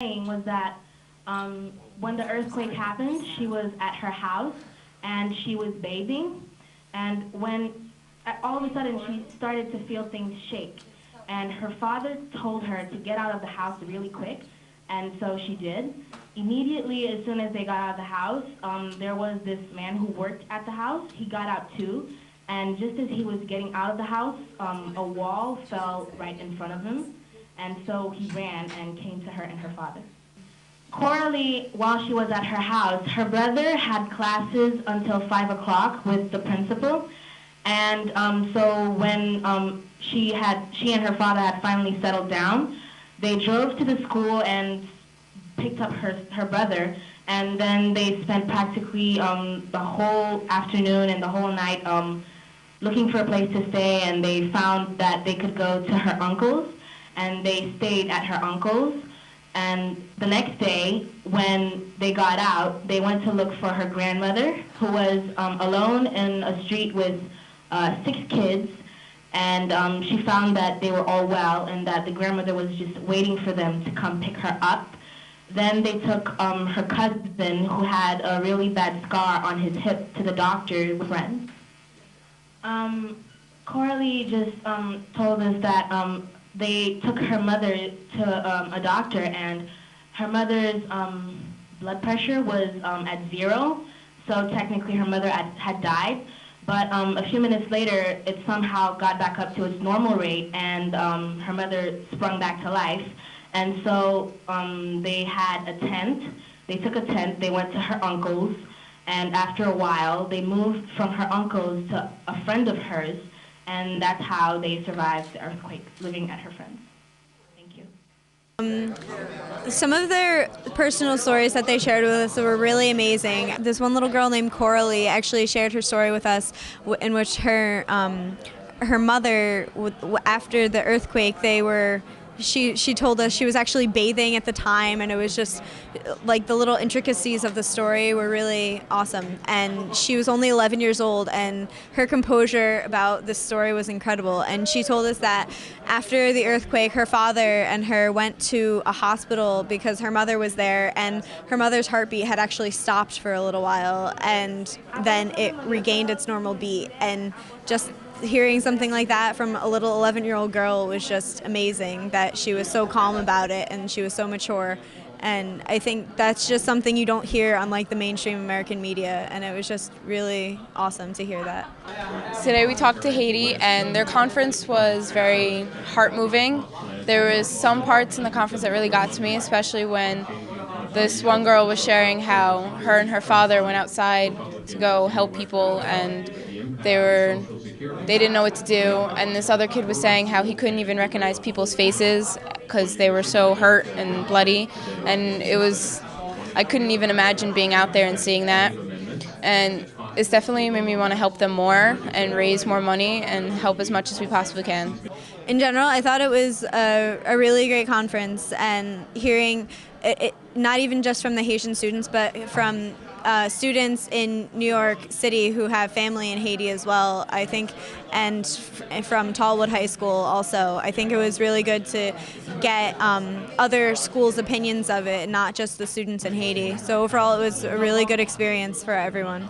saying was that when the earthquake happened, she was at her house and she was bathing, and when all of a sudden she started to feel things shake, and her father told her to get out of the house really quick, and so she did. Immediately, as soon as they got out of the house, there was this man who worked at the house. He got out too, and just as he was getting out of the house, a wall fell right in front of him, and so he ran and came to her and her father. Coralie, while she was at her house, her brother had classes until 5 o'clock with the principal, and so when she and her father had finally settled down, they drove to the school and picked up her brother, and then they spent practically the whole afternoon and the whole night looking for a place to stay, and they found that they could go to her uncle's, and they stayed at her uncle's. And the next day, when they got out, they went to look for her grandmother, who was alone in a street with 6 kids, and she found that they were all well and that the grandmother was just waiting for them to come pick her up. Then they took her cousin, who had a really bad scar on his hip, to the doctor with friends. Coralie just told us that they took her mother to a doctor, and her mother's blood pressure was at 0, so technically her mother had died. But a few minutes later, it somehow got back up to its normal rate, and her mother sprung back to life. And so they had a tent. They took a tent. They went to her uncle's, and after a while, they moved from her uncle's to a friend of hers, and that's how they survived the earthquake, living at her friend's. Thank you. Some of their personal stories that they shared with us were really amazing. This one little girl named Coralie actually shared her story with us, in which her mother, after the earthquake, she told us she was actually bathing at the time, and it was just like the little intricacies of the story were really awesome. And she was only 11 years old, and her composure about this story was incredible. And she told us that after the earthquake, her father and her went to a hospital because her mother was there, and her mother's heartbeat had actually stopped for a little while, and then it regained its normal beat. And just hearing something like that from a little 11-year-old girl was just amazing, that she was so calm about it and she was so mature. And I think that's just something you don't hear on like the mainstream American media, and it was just really awesome to hear that. Today we talked to Haiti, and their conference was very heart-moving. There was some parts in the conference that really got to me, especially when this one girl was sharing how her and her father went outside to go help people, and they didn't know what to do, and this other kid was saying how he couldn't even recognize people's faces because they were so hurt and bloody, and I couldn't even imagine being out there and seeing that, and it's definitely made me want to help them more and raise more money and help as much as we possibly can. In general, I thought it was a really great conference, and hearing it, not even just from the Haitian students, but from students in New York City who have family in Haiti as well, I think, and from Tallwood High School also. I think it was really good to get other schools' opinions of it, not just the students in Haiti. So overall, it was a really good experience for everyone.